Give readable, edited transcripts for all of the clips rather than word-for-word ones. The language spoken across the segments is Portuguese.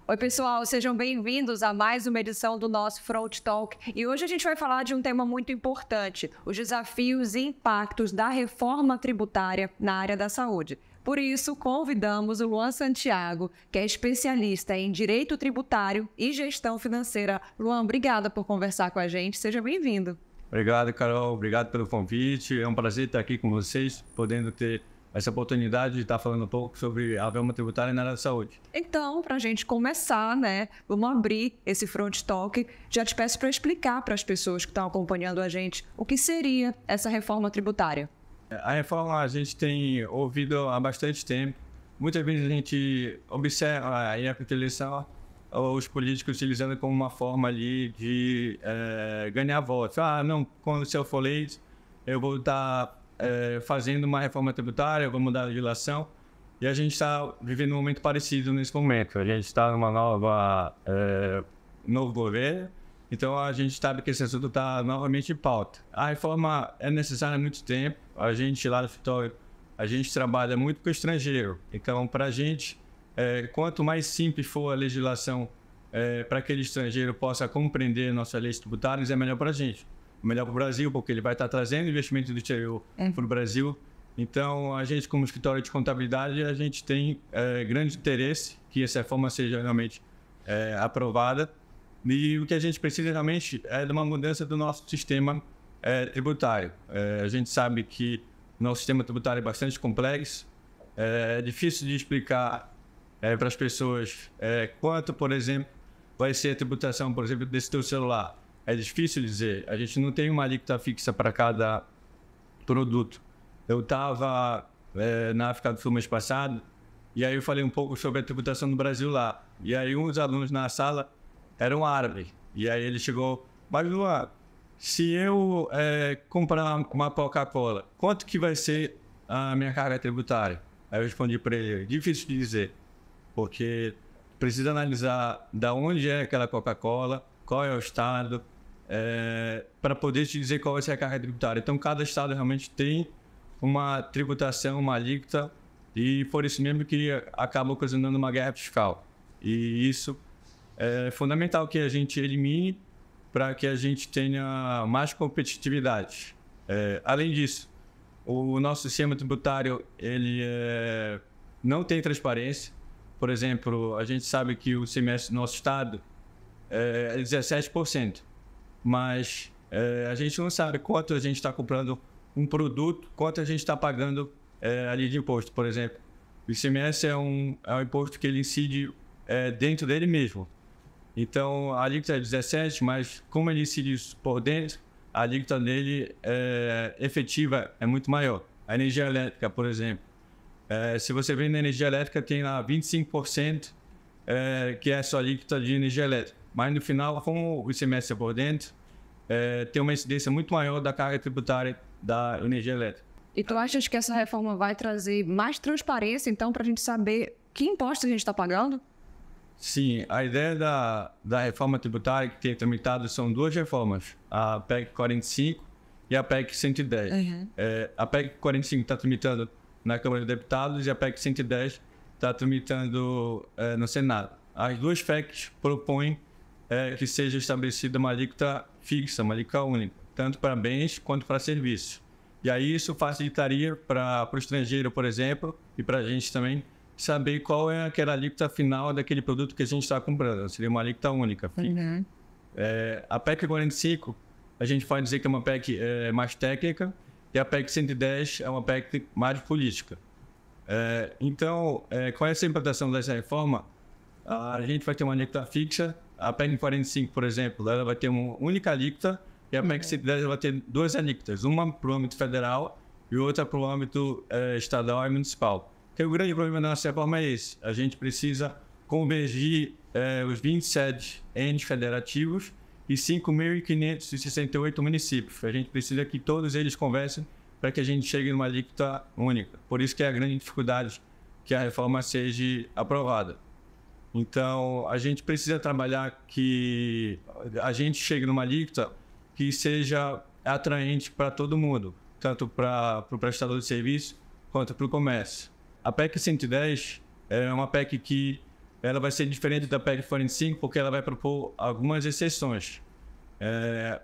Oi, pessoal, sejam bem-vindos a mais uma edição do nosso Front Talk. E hoje a gente vai falar de um tema muito importante, os desafios e impactos da reforma tributária na área da saúde. Por isso, convidamos o Luan Santiago, que é especialista em Direito Tributário e Gestão Financeira. Luan, obrigada por conversar com a gente. Seja bem-vindo. Obrigado, Carol. Obrigado pelo convite. É um prazer estar aqui com vocês, podendo ter essa oportunidade de estar falando um pouco sobre a reforma tributária na área da saúde. Então, para a gente começar, vamos abrir esse Front Talk. Já te peço para explicar para as pessoas que estão acompanhando a gente o que seria essa reforma tributária. A reforma a gente tem ouvido há bastante tempo. Muitas vezes a gente observa em época de eleição os políticos utilizando como uma forma ali de ganhar votos. Não, quando eu for eleito, eu vou estar fazendo uma reforma tributária, eu vou mudar a legislação. E a gente está vivendo um momento parecido nesse momento. A gente está numa novo governo. Então, a gente sabe que esse assunto está novamente em pauta. A reforma é necessária há muito tempo. A gente lá no escritório, a gente trabalha muito com o estrangeiro. Então, para a gente, quanto mais simples for a legislação para que aquele estrangeiro possa compreender nossas leis tributárias, é melhor para a gente. Melhor para o Brasil, porque ele vai estar trazendo investimento do exterior para o Brasil. Então, a gente, como escritório de contabilidade, a gente tem grande interesse que essa reforma seja realmente aprovada. E o que a gente precisa realmente é de uma mudança do nosso sistema tributário. A gente sabe que o nosso sistema tributário é bastante complexo, é difícil de explicar para as pessoas quanto, por exemplo, vai ser a tributação, por exemplo, desse teu celular. É difícil dizer, a gente não tem uma alíquota fixa para cada produto. Eu estava na África do Sul mês passado, e aí eu falei um pouco sobre a tributação no Brasil lá. E aí uns alunos na sala era um árabe. E aí ele chegou, mas Luan, se eu comprar uma Coca-Cola, quanto que vai ser a minha carga tributária? Aí eu respondi para ele, difícil de dizer, porque precisa analisar da onde é aquela Coca-Cola, qual é o estado, para poder te dizer qual vai ser a carga tributária. Então, cada estado realmente tem uma tributação, uma alíquota, e por isso mesmo que acaba ocasionando uma guerra fiscal. E isso é fundamental que a gente elimine para que a gente tenha mais competitividade. Além disso, o nosso sistema tributário ele não tem transparência. Por exemplo, a gente sabe que o ICMS do nosso estado é 17%, mas a gente não sabe quanto a gente está comprando um produto, quanto a gente está pagando ali de imposto. Por exemplo, o ICMS é um imposto que ele incide dentro dele mesmo. Então, a alíquota é 17%, mas como ele incide isso por dentro, a alíquota dele efetiva é muito maior. A energia elétrica, por exemplo, se você vê na energia elétrica, tem lá 25% que é a sua alíquota de energia elétrica. Mas no final, como o ICMS é por dentro, tem uma incidência muito maior da carga tributária da energia elétrica. E tu achas que essa reforma vai trazer mais transparência, então, para a gente saber que impostos a gente está pagando? Sim, a ideia da reforma tributária que tem tramitado são duas reformas, a PEC 45 e a PEC 110. Uhum. A PEC 45 está tramitando na Câmara de Deputados e a PEC 110 está tramitando no Senado. As duas PECs propõem que seja estabelecida uma alíquota fixa, uma alíquota única, tanto para bens quanto para serviços. E aí isso facilitaria para o estrangeiro, por exemplo, e para a gente também, saber qual é aquela alíquota final daquele produto que a gente está comprando. Seria uma alíquota única, fixa. Uhum. A PEC 45, a gente pode dizer que é uma PEC mais técnica, e a PEC 110 é uma PEC mais política. Então, com essa implantação dessa reforma, a gente vai ter uma alíquota fixa. A PEC 45, por exemplo, ela vai ter uma única alíquota, e a PEC 110 vai ter duas alíquotas, uma para o âmbito federal e outra para o âmbito estadual e municipal. Porque o grande problema da nossa reforma é esse: a gente precisa convergir os 27 entes federativos e 5.568 municípios. A gente precisa que todos eles conversem para que a gente chegue numa alíquota única. Por isso que é a grande dificuldade que a reforma seja aprovada. Então, a gente precisa trabalhar que a gente chegue numa alíquota que seja atraente para todo mundo, tanto para o prestador de serviço quanto para o comércio. A PEC 110 é uma PEC que ela vai ser diferente da PEC 45 porque ela vai propor algumas exceções.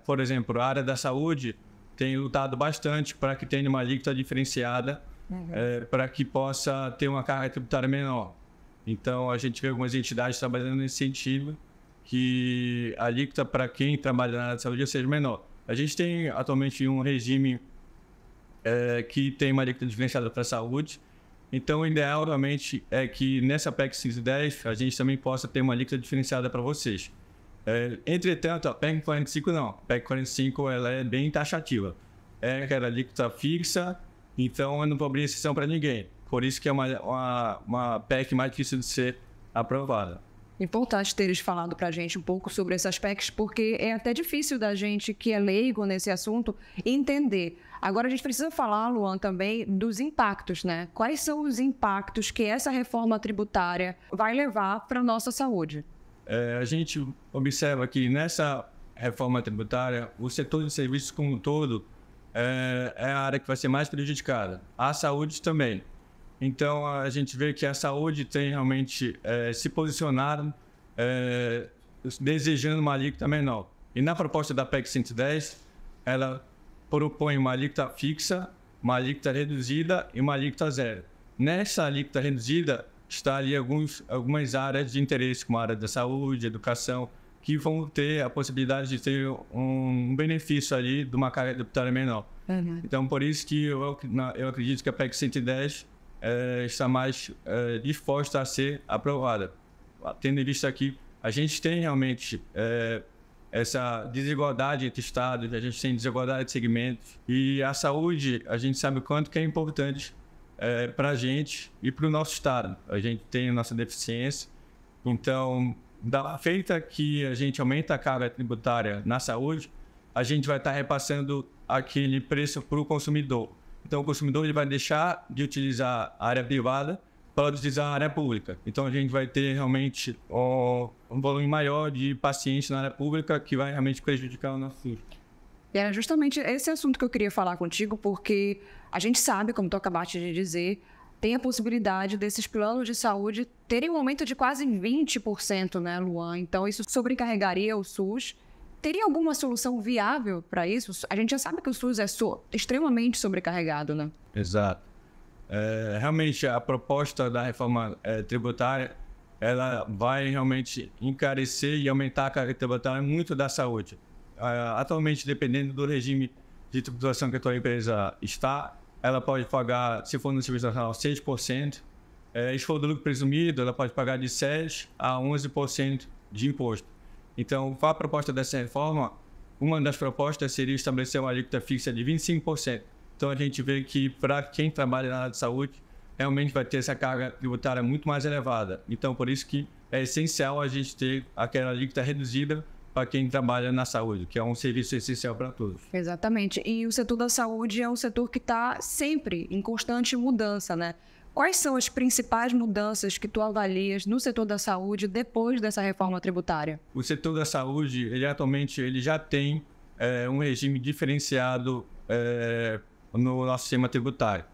Por exemplo, a área da saúde tem lutado bastante para que tenha uma alíquota diferenciada, para que possa ter uma carga tributária menor. Então, a gente vê algumas entidades trabalhando nesse sentido, que a alíquota para quem trabalha na área da saúde seja menor. A gente tem atualmente um regime que tem uma alíquota diferenciada para a saúde. Então, o ideal realmente é que nessa PEC 510 a gente também possa ter uma alíquota diferenciada para vocês. Entretanto, a PEC 45 não. A PEC 45 ela é bem taxativa. É aquela alíquota fixa, então eu não vou abrir exceção para ninguém. Por isso que é uma PEC mais difícil de ser aprovada. Importante teres falado para a gente um pouco sobre esses aspectos, porque é até difícil da gente que é leigo nesse assunto entender. Agora a gente precisa falar, Luan, também dos impactos, né? Quais são os impactos que essa reforma tributária vai levar para a nossa saúde? A gente observa que nessa reforma tributária, o setor de serviços como um todo é a área que vai ser mais prejudicada. A saúde também. Então, a gente vê que a saúde tem realmente se posicionado desejando uma alíquota menor. E na proposta da PEC 110, ela propõe uma alíquota fixa, uma alíquota reduzida e uma alíquota zero. Nessa alíquota reduzida, está ali algumas áreas de interesse, como a área da saúde, educação, que vão ter a possibilidade de ter um benefício ali de uma carga tributária menor. Então, por isso que eu acredito que a PEC 110 está mais disposta a ser aprovada. Tendo em vista que a gente tem realmente essa desigualdade entre estados, a gente tem desigualdade de segmentos, e a saúde, a gente sabe o quanto que é importante para a gente e para o nosso estado. A gente tem a nossa deficiência, então, feita que a gente aumenta a carga tributária na saúde, a gente vai estar repassando aquele preço para o consumidor. Então, o consumidor ele vai deixar de utilizar a área privada para utilizar a área pública. Então, a gente vai ter realmente um volume maior de pacientes na área pública que vai realmente prejudicar o nosso SUS. E era justamente esse assunto que eu queria falar contigo, porque a gente sabe, como tu acabaste de dizer, tem a possibilidade desses planos de saúde terem um aumento de quase 20%, né, Luan? Então, isso sobrecarregaria o SUS. Teria alguma solução viável para isso? A gente já sabe que o SUS é extremamente sobrecarregado, né? Exato. Realmente, a proposta da reforma tributária, ela vai realmente encarecer e aumentar a carga tributária muito da saúde. Atualmente, dependendo do regime de tributação que a tua empresa está, ela pode pagar, se for no serviço nacional, 6%. Se for do lucro presumido, ela pode pagar de 7% a 11% de imposto. Então, com a proposta dessa reforma, uma das propostas seria estabelecer uma alíquota fixa de 25%. Então, a gente vê que para quem trabalha na área de saúde, realmente vai ter essa carga tributária muito mais elevada. Então, por isso que é essencial a gente ter aquela alíquota reduzida para quem trabalha na saúde, que é um serviço essencial para todos. Exatamente. E o setor da saúde é um setor que está sempre em constante mudança, né? Quais são as principais mudanças que tu avalias no setor da saúde depois dessa reforma tributária? O setor da saúde, ele atualmente já tem um regime diferenciado no nosso sistema tributário.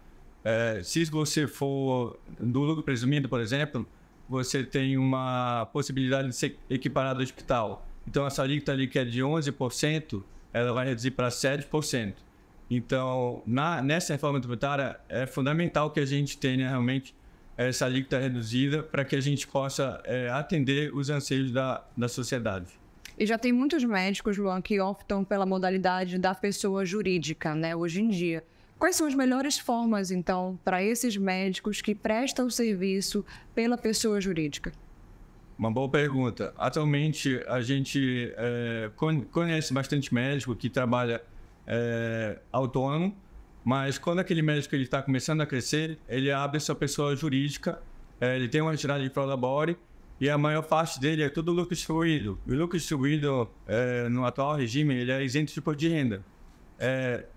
Se você for do lucro presumido, por exemplo, você tem uma possibilidade de ser equiparado ao hospital. Então, essa alíquota ali que é de 11%, ela vai reduzir para 7%. Então, nessa reforma tributária, é fundamental que a gente tenha realmente essa alíquota reduzida para que a gente possa atender os anseios da sociedade. E já tem muitos médicos, Luan, que optam pela modalidade da pessoa jurídica, né, hoje em dia. Quais são as melhores formas, então, para esses médicos que prestam serviço pela pessoa jurídica? Uma boa pergunta. Atualmente, a gente conhece bastante médico que trabalha autônomo, mas quando aquele médico está começando a crescer, ele abre sua pessoa jurídica, ele tem uma retirada de prolabore e a maior parte dele é tudo lucro distribuído. O lucro distribuído, no atual regime, ele é isento de imposto de renda.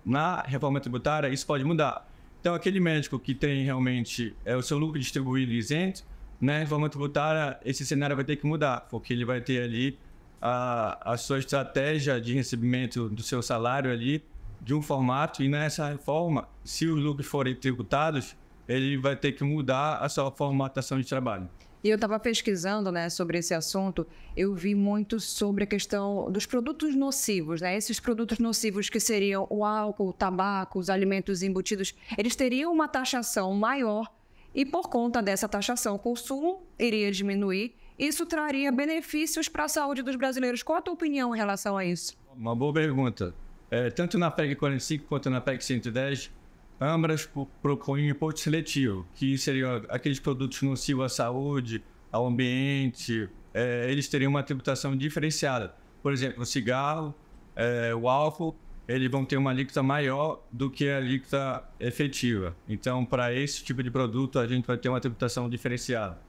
Na reforma tributária, isso pode mudar. Então, aquele médico que tem realmente o seu lucro distribuído isento, na reforma tributária, esse cenário vai ter que mudar, porque ele vai ter ali a sua estratégia de recebimento do seu salário ali de um formato, e nessa reforma, se os lucros forem tributados, ele vai ter que mudar a sua formatação de trabalho. E eu estava pesquisando, né, sobre esse assunto, eu vi muito sobre a questão dos produtos nocivos, né? Esses produtos nocivos que seriam o álcool, o tabaco, os alimentos embutidos, eles teriam uma taxação maior e por conta dessa taxação o consumo iria diminuir. Isso traria benefícios para a saúde dos brasileiros. Qual a tua opinião em relação a isso? Uma boa pergunta. Tanto na PEC 45 quanto na PEC 110, ambas propõem imposto seletivo, que seriam aqueles produtos nocivos à saúde, ao ambiente, eles teriam uma tributação diferenciada. Por exemplo, o cigarro, o álcool, eles vão ter uma alíquota maior do que a alíquota efetiva. Então, para esse tipo de produto, a gente vai ter uma tributação diferenciada.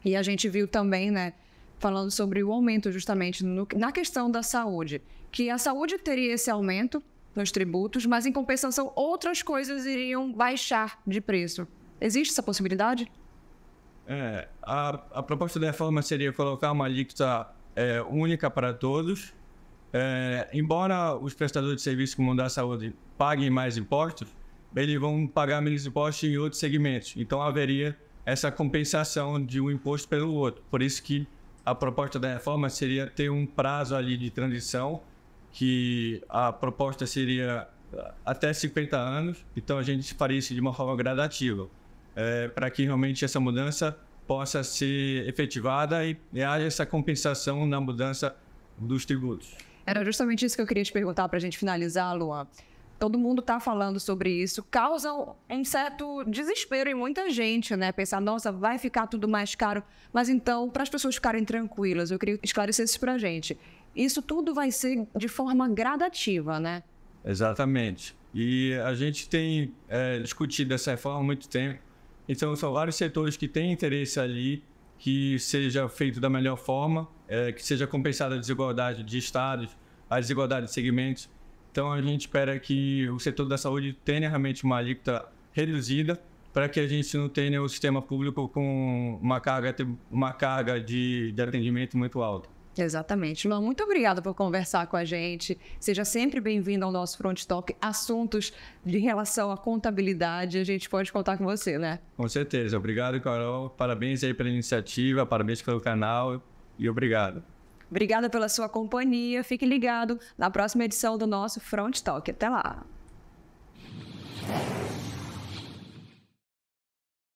E a gente viu também, né, falando sobre o aumento justamente na questão da saúde, que a saúde teria esse aumento nos tributos, mas em compensação outras coisas iriam baixar de preço. Existe essa possibilidade? A proposta da reforma seria colocar uma alíquota única para todos. Embora os prestadores de serviços como o da saúde paguem mais impostos, eles vão pagar menos impostos em outros segmentos. Então haveria essa compensação de um imposto pelo outro. Por isso que a proposta da reforma seria ter um prazo ali de transição, que a proposta seria até 50 anos, então a gente faria isso de uma forma gradativa, para que realmente essa mudança possa ser efetivada e haja essa compensação na mudança dos tributos. Era justamente isso que eu queria te perguntar para a gente finalizar, Luan. Todo mundo está falando sobre isso, causa um certo desespero em muita gente, né? Pensar, nossa, vai ficar tudo mais caro. Mas então, para as pessoas ficarem tranquilas, eu queria esclarecer isso para a gente. Isso tudo vai ser de forma gradativa, né? Exatamente. E a gente tem discutido essa reforma há muito tempo. Então, são vários setores que têm interesse ali que seja feito da melhor forma, que seja compensada a desigualdade de estados, a desigualdade de segmentos. Então, a gente espera que o setor da saúde tenha realmente uma alíquota reduzida para que a gente não tenha o sistema público com uma carga de atendimento muito alta. Exatamente. Luan, muito obrigada por conversar com a gente. Seja sempre bem-vindo ao nosso Front Talk. Assuntos de relação à contabilidade, a gente pode contar com você, né? Com certeza. Obrigado, Carol. Parabéns aí pela iniciativa, parabéns pelo canal e obrigado. Obrigada pela sua companhia. Fique ligado na próxima edição do nosso Front Talk. Até lá!